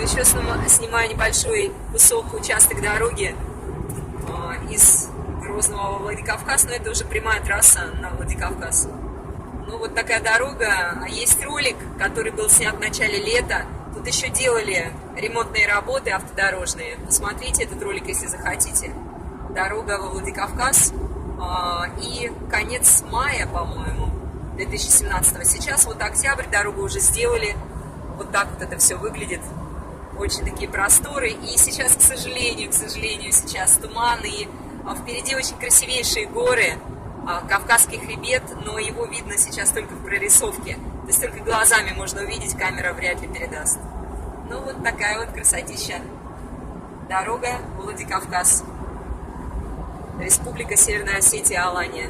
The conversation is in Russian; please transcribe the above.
еще снимаю небольшой кусок, участок дороги из Грозного во Владикавказ, но это уже прямая трасса на Владикавказ. Ну вот такая дорога, а есть ролик, который был снят в начале лета. Тут еще делали ремонтные работы автодорожные. Посмотрите этот ролик, если захотите. Дорога во Владикавказ и конец мая, по-моему, 2017. Сейчас вот октябрь, дорогу уже сделали. Вот так вот это все выглядит. Очень такие просторы. И сейчас, к сожалению, сейчас туман. И впереди очень красивейшие горы. Кавказский хребет, но его видно сейчас только в прорисовке. То есть только глазами можно увидеть, камера вряд ли передаст. Ну вот такая вот красотища. Дорога Владикавказ. Республика Северная Осетия, Алания.